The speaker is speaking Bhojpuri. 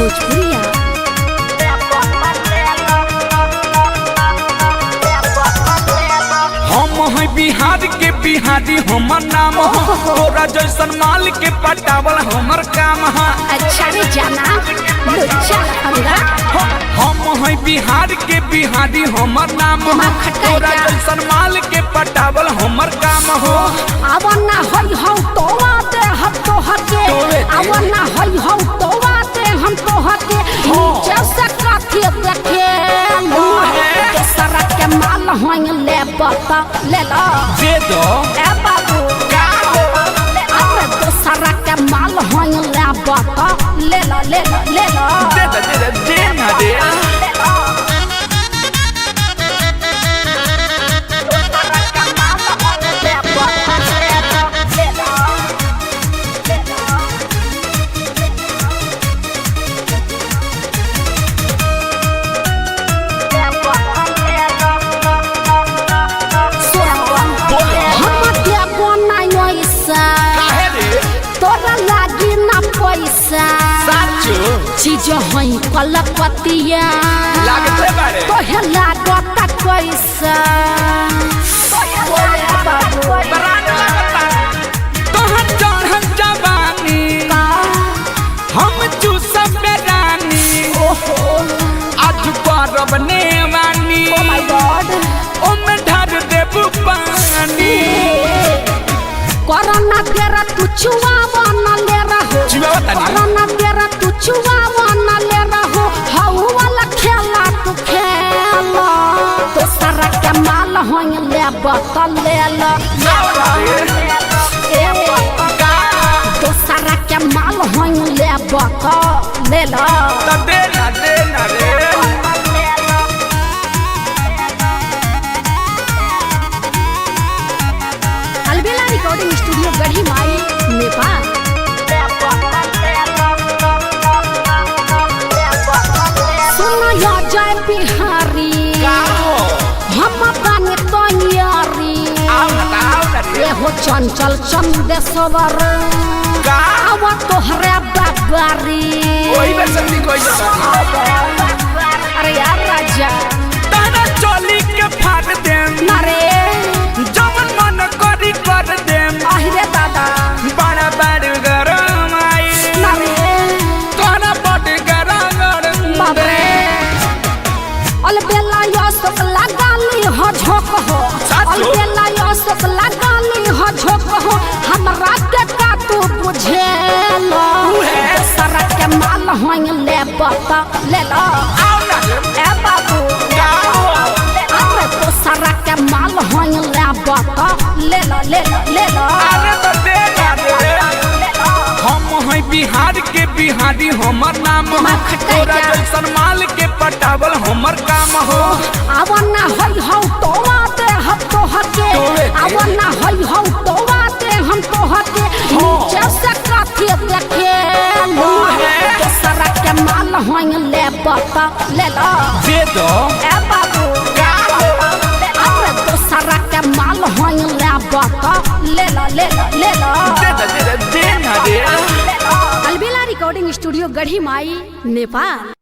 भोजपुरिया। हम है बिहार के बिहारी हमर नाम है, तोरा जैसन माल के पटावल हमर काम है। अच्छा रे जाना हम है बिहार के बिहारी हमर नाम है, तोरा जैसन माल के पटावल हमर काम हो। अब ना होई हो तो आते हम तो हके, अब ना होई हो तो आते हम तो हके। जैसे काठी देखे लो दूसरा के माल होई ले बता ले लो दे दो ए बाबू का हो अरे दूसरा के माल होई ले बता ले लो ले लो ले लो दे दे दे दे ना दे। चीज हई कलकतिया लागते बारे तोहे लागता कैसा तोहर चढ़ल जवानी हम चूसब रानी आज परब नेवानी ओमे ढार देबू पानी। कोरोना तेरा तू चुआवा न ले रहो, कोरोना तेरा तू चुआवा न ले रहो। हाउ वाला खेला तू खेला तो सारा के माल होई ले बता ले लो तो सारा के माल होई ले बता ले लो दे ना रे। अलबेला रिकॉर्डिंग स्टूडियो गढ़ी माई नेपाल। सुनो या जय बिहारी हम बने तैयारी ये हो चंचल चंदेश्वर आवा तोहरे बाबारी। अरे यार राजा तारा चोली के फाड़ देम नरे जवन मन करी कर देम। अहिरे दादा बड़ा बड़ गरम आई नरे तोरा बड़ गरम बाबरे अलबेला यो सब लगाली हो झोक हो, अलबेला यो सब लगाली हो झोक हो। हमरा के का तू बुझेलो सारा के माल होई ले बता ले लो ए बाबू अरे तो सारा के माल होई ले बता ले लो ले लो ले लो अरे तो दे ना दे। हम है बिहार के बिहारी हमर नाम है, तोरा जैसन माल के पटावल हमर काम हो। अब ना होई हो तो आते हम तो हके, अब ना होई हो तो आते हम तो हके। जैसे काठी देखे लो दूसरा के माल होई ले बता ले लो दे दो ए बाबू अरे दूसरा के माल होई ले बता ले लो ले लो ले लो दे ना दे। अलबेला रिकॉर्डिंग स्टूडियो गढ़ी माई नेपाल।